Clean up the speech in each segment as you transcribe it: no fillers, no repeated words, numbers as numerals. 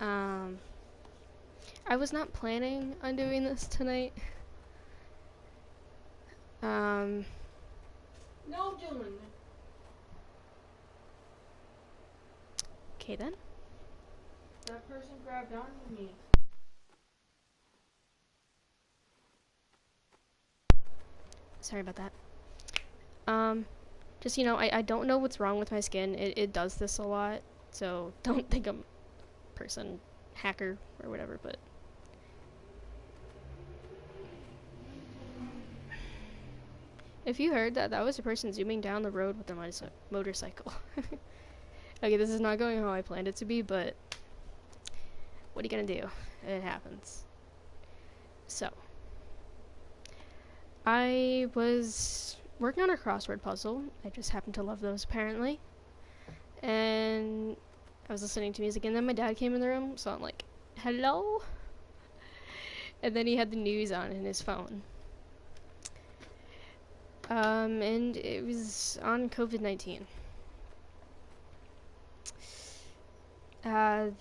Um, I was not planning on doing this tonight. Um, No, Dylan. okay then. That person grabbed onto me. Sorry about that. Just, I don't know what's wrong with my skin. It does this a lot, so don't think I'm a person, hacker, or whatever, but if you heard that, that was a person zooming down the road with their motorcycle. Okay, this is not going how I planned it to be, but what are you gonna do? It happens. So, I was working on a crossword puzzle. I just happen to love those, apparently. And I was listening to music, and then my dad came in the room, so I'm like, hello? And then he had the news on in his phone. And it was on COVID-19.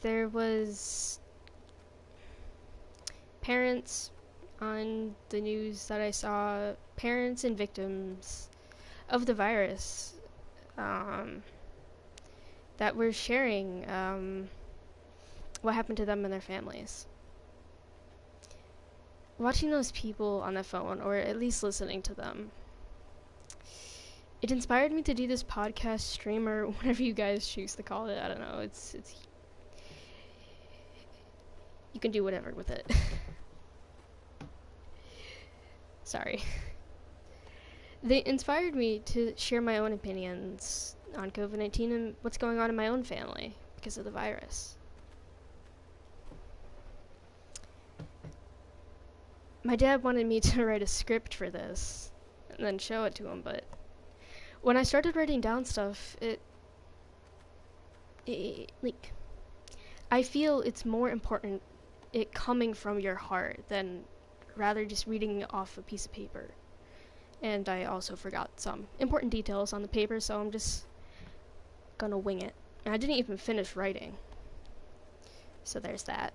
There was parents on the news that I saw, parents and victims of the virus, that were sharing what happened to them and their families. Watching those people on the phone, or at least listening to them, it inspired me to do this podcast stream, or whatever you guys choose to call it. I don't know. It's you can do whatever with it. Sorry. They inspired me to share my own opinions on COVID-19 and what's going on in my own family because of the virus. My dad wanted me to write a script for this and then show it to him, but when I started writing down stuff, like, I feel it's more important it coming from your heart than rather just reading it off a piece of paper. And I also forgot some important details on the paper, so I'm just gonna wing it. And I didn't even finish writing. So there's that.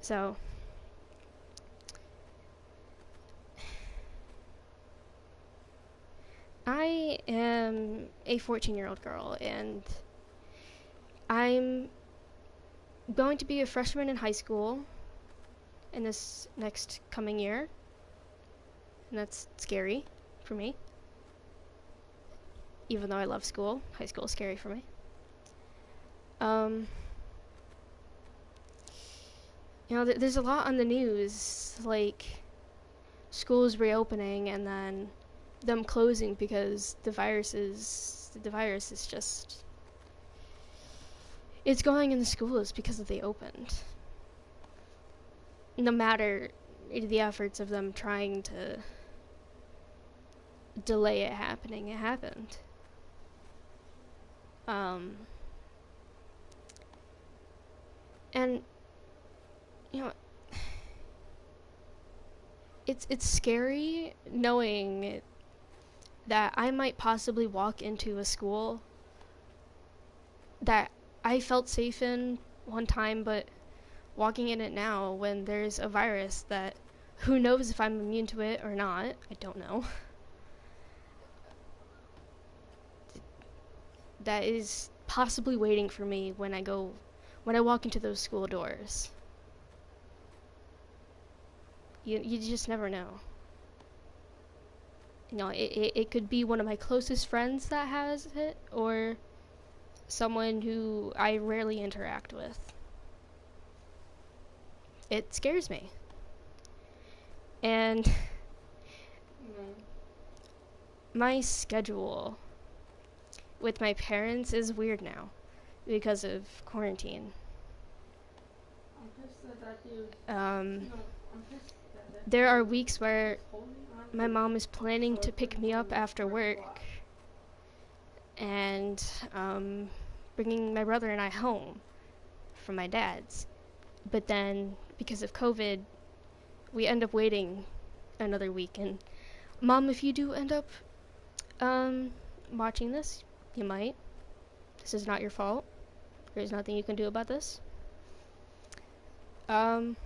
So, I am a 14-year-old girl, and I'm going to be a freshman in high school in this next coming year. And that's scary for me. Even though I love school, high school is scary for me. Um, there's a lot on the news, like schools reopening and then them closing because the virus is just, it's going in the schools because they opened. No matter the efforts of them trying to delay it happening, it happened. And you know, it's scary knowing that I might possibly walk into a school that I felt safe in one time, but walking in it now when there's a virus that who knows if I'm immune to it or not, I don't know. That is possibly waiting for me when I walk into those school doors. You just never know. It could be one of my closest friends that has it, or someone who I rarely interact with. It scares me. And my schedule with my parents is weird now because of quarantine. I'm pissed that dude. Um, I'm pissed that there are weeks where holding on my to mom is planning to pick me up after work and bringing my brother and I home from my dad's. But then, because of COVID, we end up waiting another week. And Mom, if you do end up watching this, you might. This is not your fault. There's nothing you can do about this. Um,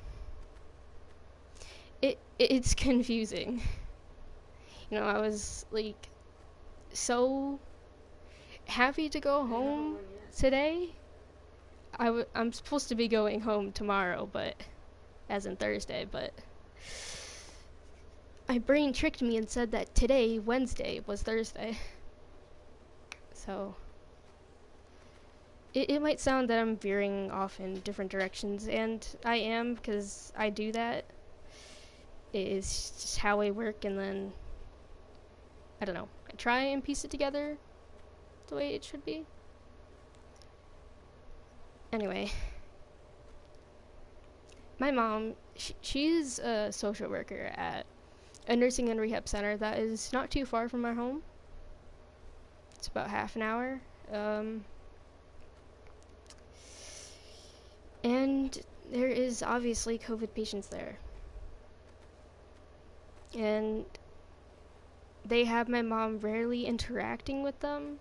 it's confusing. You know, I was like so happy to go home today. I'm supposed to be going home tomorrow, but as in Thursday, but my brain tricked me and said that today, Wednesday, was Thursday. So it might sound that I'm veering off in different directions, and I am, because I do that. It's just how I work, and then I don't know. I try and piece it together the way it should be. Anyway, my mom, she's a social worker at a nursing and rehab center that is not too far from our home. It's about half an hour. And there is obviously COVID patients there. And they have my mom rarely interacting with them,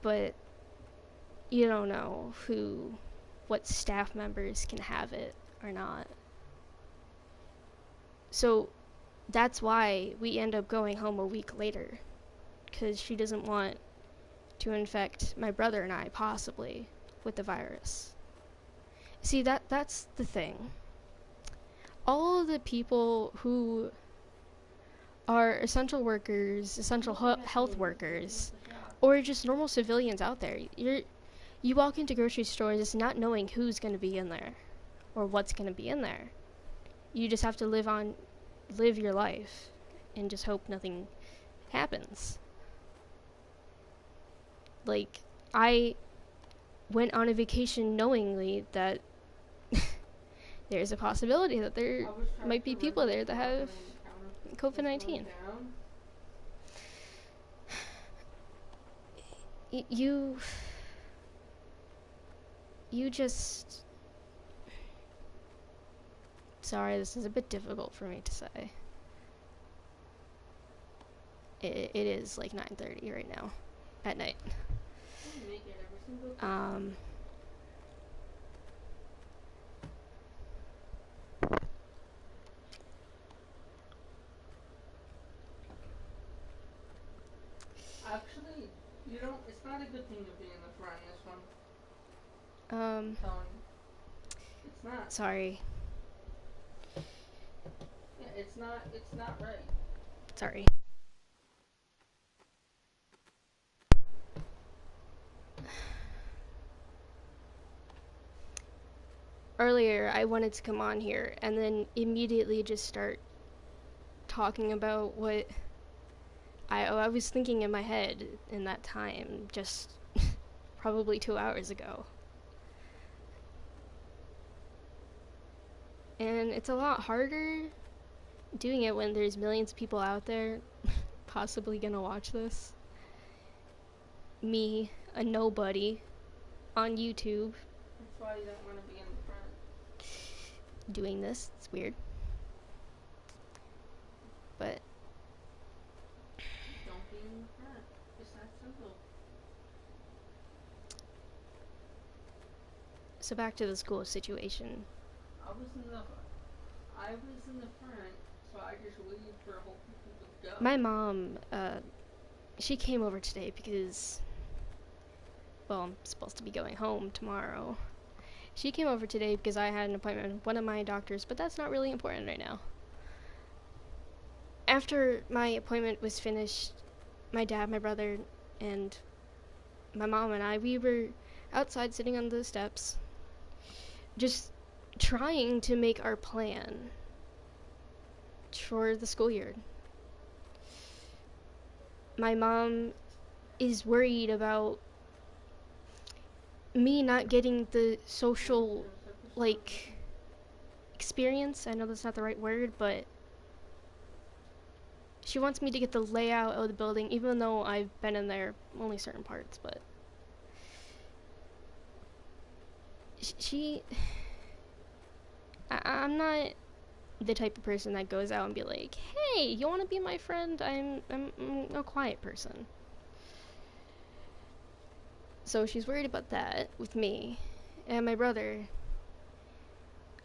but you don't know what staff members can have it or not. So that's why we end up going home a week later, because she doesn't want to infect my brother and I, possibly, with the virus. See, that's the thing. All of the people who are essential workers, essential health workers, or just normal civilians out there, you walk into grocery stores not knowing who's going to be in there or what's going to be in there. You just have to live your life and just hope nothing happens. Like, I went on a vacation knowingly that there's a possibility that there might be people there that have COVID-19. You just... Sorry, this is a bit difficult for me to say. It is like 9:30 right now at night. Actually, you don't. It's not a good thing to be in the front in this one. It's not. Sorry. Yeah, it's not. It's not right. Sorry. Earlier, I wanted to come on here and then immediately just start talking about what I was thinking in my head in that time, just probably 2 hours ago. And it's a lot harder doing it when there's millions of people out there possibly gonna watch this. Me, a nobody, on YouTube. That's why you don't want to be in the front. Doing this, it's weird. But don't be in the front. It's that simple. So back to the school situation. I was in the front, so I just waited for a whole people to go. My mom, she came over today because, well, I'm supposed to be going home tomorrow. She came over today because I had an appointment with one of my doctors, but that's not really important right now. After my appointment was finished, my dad, my brother, and my mom and I, we were outside sitting on the steps, just trying to make our plan for the school year. My mom is worried about me not getting the social, experience. I know that's not the right word, but she wants me to get the layout of the building, even though I've been in there only certain parts, but I'm not the type of person that goes out and be like, hey, you want to be my friend? I'm a quiet person. So she's worried about that with me. And my brother,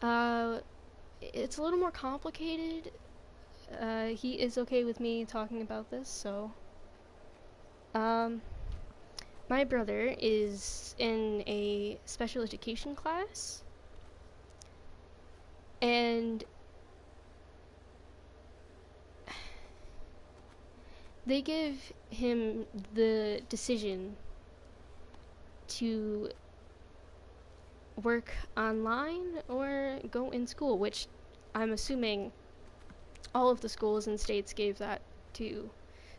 it's a little more complicated. He is okay with me talking about this, so. Um, my brother is in a special education class, and they give him the decision to work online or go in school, which I'm assuming all of the schools and states gave that to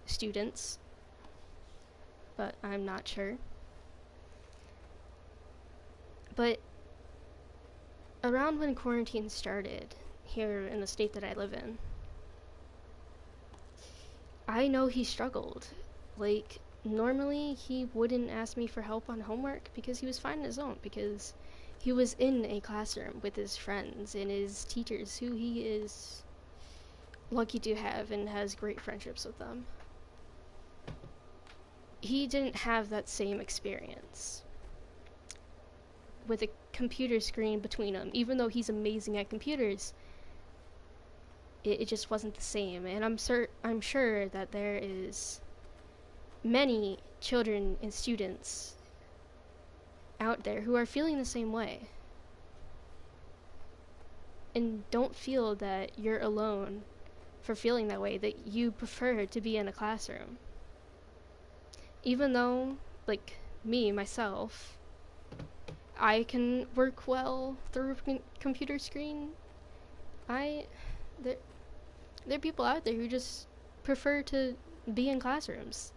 students, but I'm not sure. But around when quarantine started here in the state that I live in, I know he struggled. Like, normally he wouldn't ask me for help on homework because he was fine on his own, because he was in a classroom with his friends and his teachers, who he is lucky to have and has great friendships with them. He didn't have that same experience with a computer screen between them. Even though he's amazing at computers, it just wasn't the same. And I'm sure that there is many children and students out there who are feeling the same way. And don't feel that you're alone for feeling that way, that you prefer to be in a classroom. Even though, like me, myself, I can work well through a computer screen, there, there are people out there who just prefer to be in classrooms.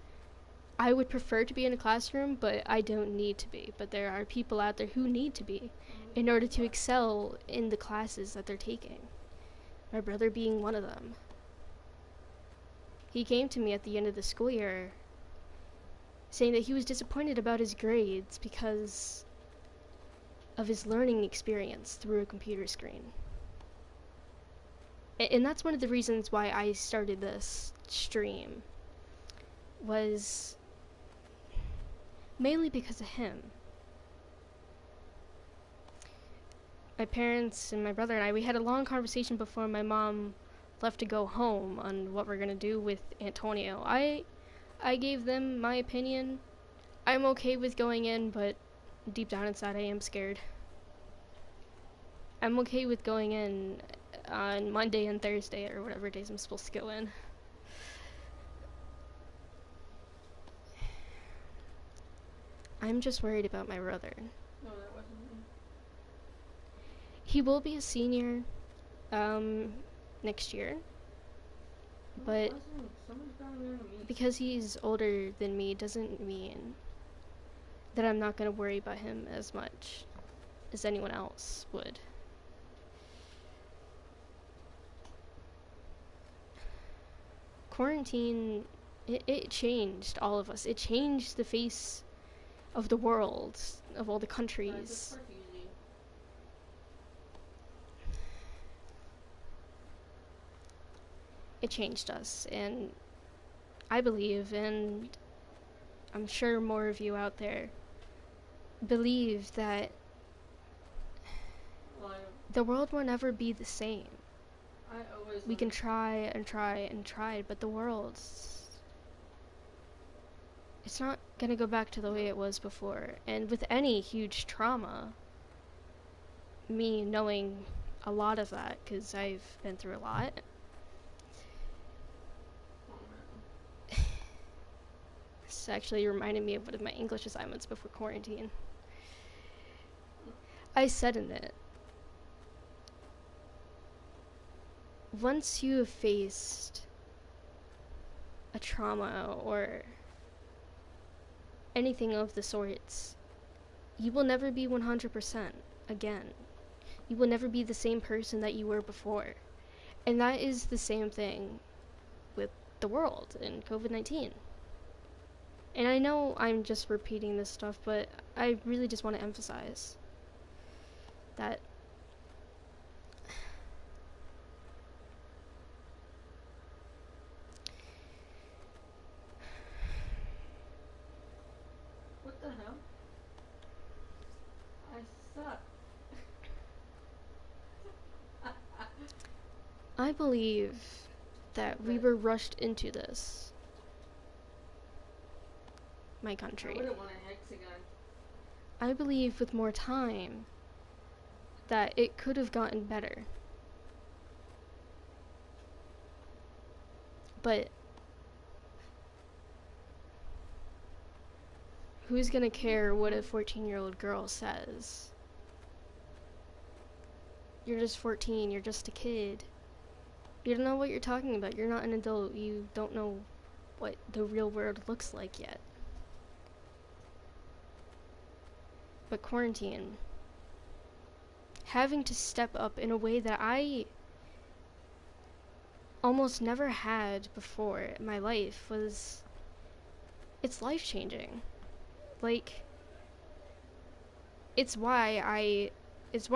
I would prefer to be in a classroom, but I don't need to be. But there are people out there who need to be in order to excel in the classes that they're taking. My brother being one of them. He came to me at the end of the school year saying that he was disappointed about his grades because of his learning experience through a computer screen. And that's one of the reasons why I started this stream, was mainly because of him. My parents and my brother and I, we had a long conversation before my mom left to go home on what we're gonna do with Antonio. I gave them my opinion. I'm okay with going in, but deep down inside I am scared. I'm okay with going in on Monday and Thursday or whatever days I'm supposed to go in. I'm just worried about my brother. No, that wasn't me. He will be a senior next year, but because he's older than me doesn't mean that I'm not going to worry about him as much as anyone else would. Quarantine, it changed all of us. It changed the face of the world, of all the countries. It changed us, and I believe, and I'm sure more of you out there believe, that the world will never be the same. We can try and try and try, but the world, it's not gonna go back to the way it was before. And with any huge trauma, me knowing a lot of that, because I've been through a lot, this actually reminded me of one of my English assignments before quarantine. I said in it, once you have faced a trauma or anything of the sorts, you will never be 100% again. You will never be the same person that you were before. And that is the same thing with the world and COVID-19. And I know I'm just repeating this stuff, but I really just want to emphasize that What the hell? I suck. I believe that we were rushed into this, my I country. wouldn't want a hexagon. I believe with more time that it could have gotten better. But who's gonna care what a 14-year-old girl says? You're just 14, you're just a kid. You don't know what you're talking about. You're not an adult. You don't know what the real world looks like yet. But quarantine, having to step up in a way that I almost never had before in my life it's life-changing. Like, it's one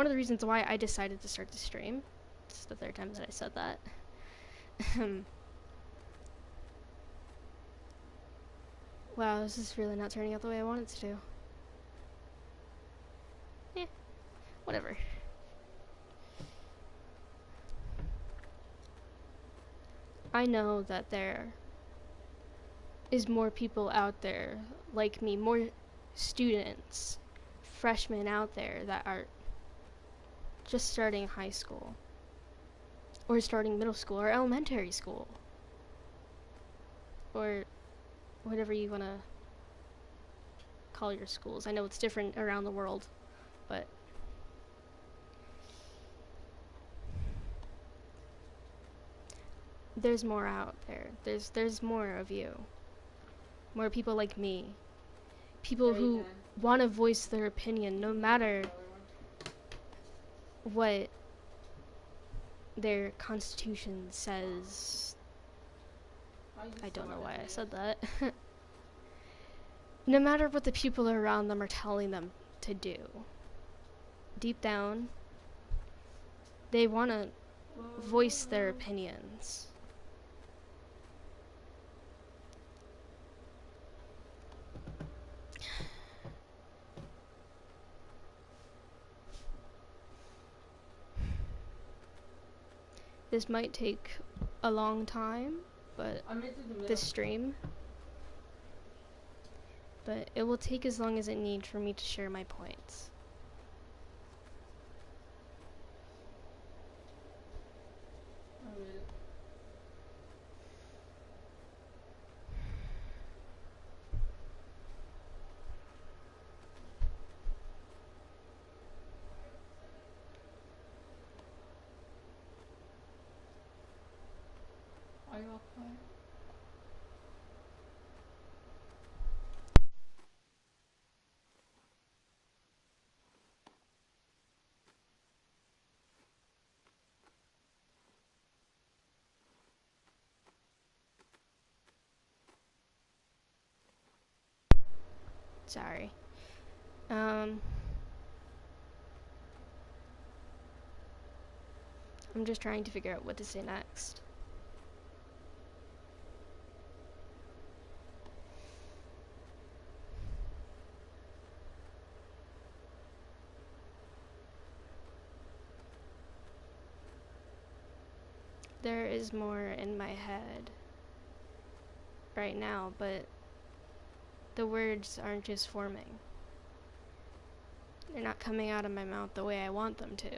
of the reasons why I decided to start the stream. It's the third time that I said that. Wow, this is really not turning out the way I wanted it to. Whatever. I know that there is more people out there like me, more students, freshmen out there that are just starting high school, or starting middle school, or elementary school, or whatever you want to call your schools. I know it's different around the world, but there's more out there. There's more of you. More people like me. People who want to voice their opinion no matter what their constitution says. I don't know why I said that. No matter what the people around them are telling them to do. Deep down, they want to voice their opinions. This might take a long time, but this stream, but it will take as long as it needs for me to share my points. Are you all quiet? Sorry. I'm just trying to figure out what to say next. There is more in my head right now, but the words aren't just forming. They're not coming out of my mouth the way I want them to.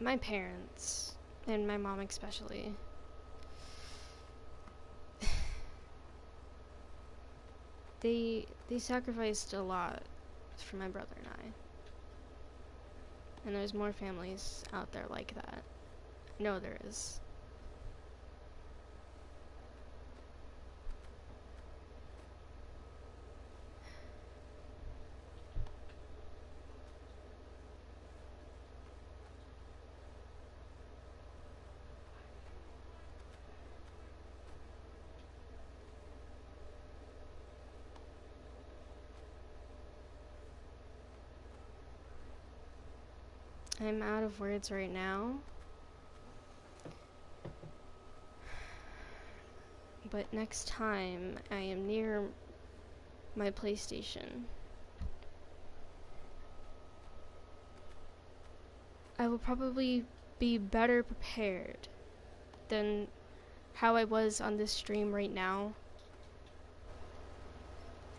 My parents, and my mom especially, they sacrificed a lot for my brother and I. And there's more families out there like that. I know there is. I'm out of words right now. But next time I am near my PlayStation, I will probably be better prepared than how I was on this stream right now.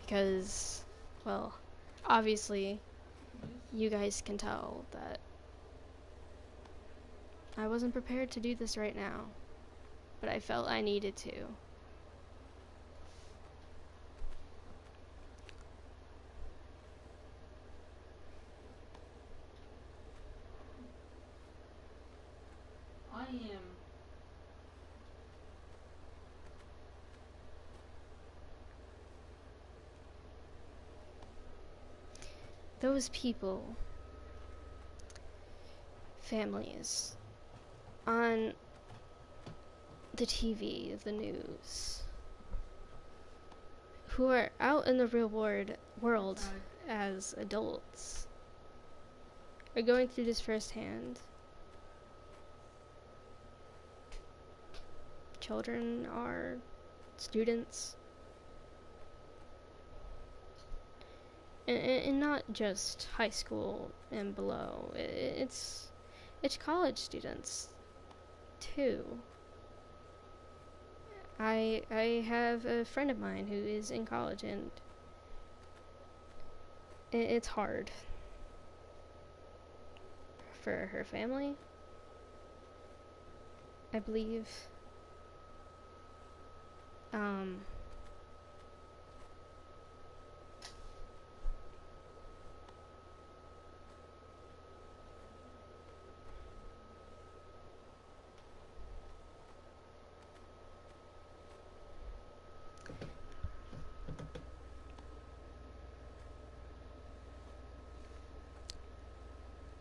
Because, well, obviously, you guys can tell that I wasn't prepared to do this right now, but I felt I needed to. I am. Those people, families, on the TV, the news, who are out in the real world as adults, are going through this firsthand. Children are students, and not just high school and below. It's college students too. I have a friend of mine who is in college, and it's hard for her family, I believe.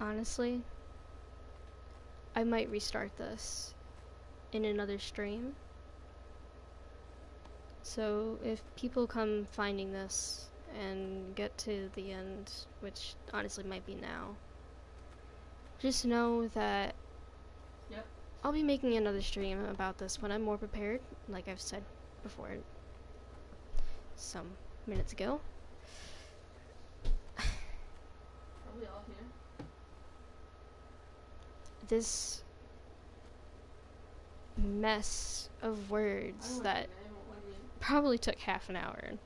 Honestly, I might restart this in another stream. So if people come finding this and get to the end, which honestly might be now, just know that Yep. I'll be making another stream about this when I'm more prepared, like I've said before some minutes ago. Are we all here? This mess of words that probably took half an hour. Am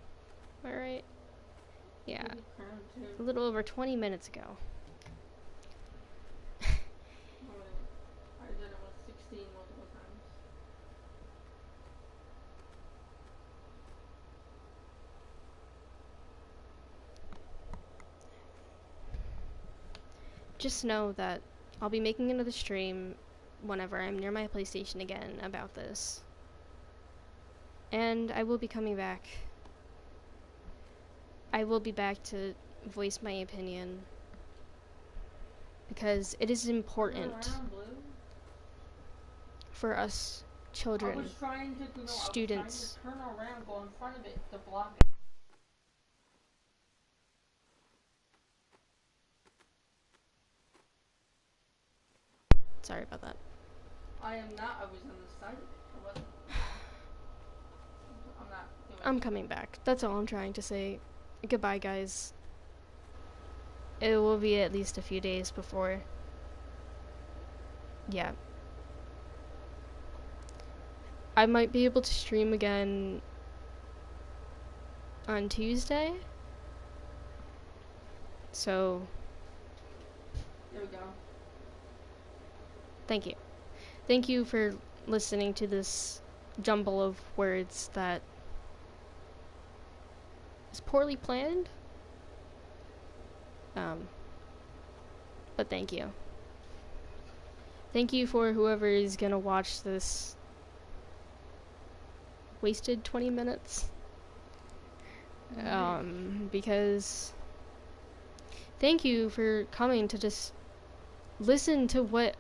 I right? Yeah. A little over 20 minutes ago. I did it with 16 multiple times. Just know that I'll be making another stream whenever I'm near my PlayStation again about this. And I will be coming back. I will be back to voice my opinion. Because it is important for us children, I was trying to, students. turn around, go in front of it to block it. Sorry about that. I am not. I was on the side of it. I wasn't. I'm not doing I'm coming back. That's all I'm trying to say. Goodbye, guys. It will be at least a few days before. Yeah. I might be able to stream again on Tuesday. So. There we go. Thank you. Thank you for listening to this jumble of words that is poorly planned. But thank you. Thank you for whoever is gonna watch this wasted 20 minutes. Because thank you for coming to just listen to what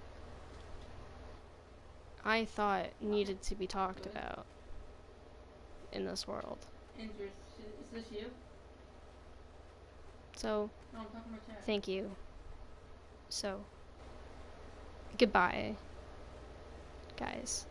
I thought needed to be talked about in this world. Andrew, is this you? So, No, I'm talking about chat. thank you. So, Goodbye, guys.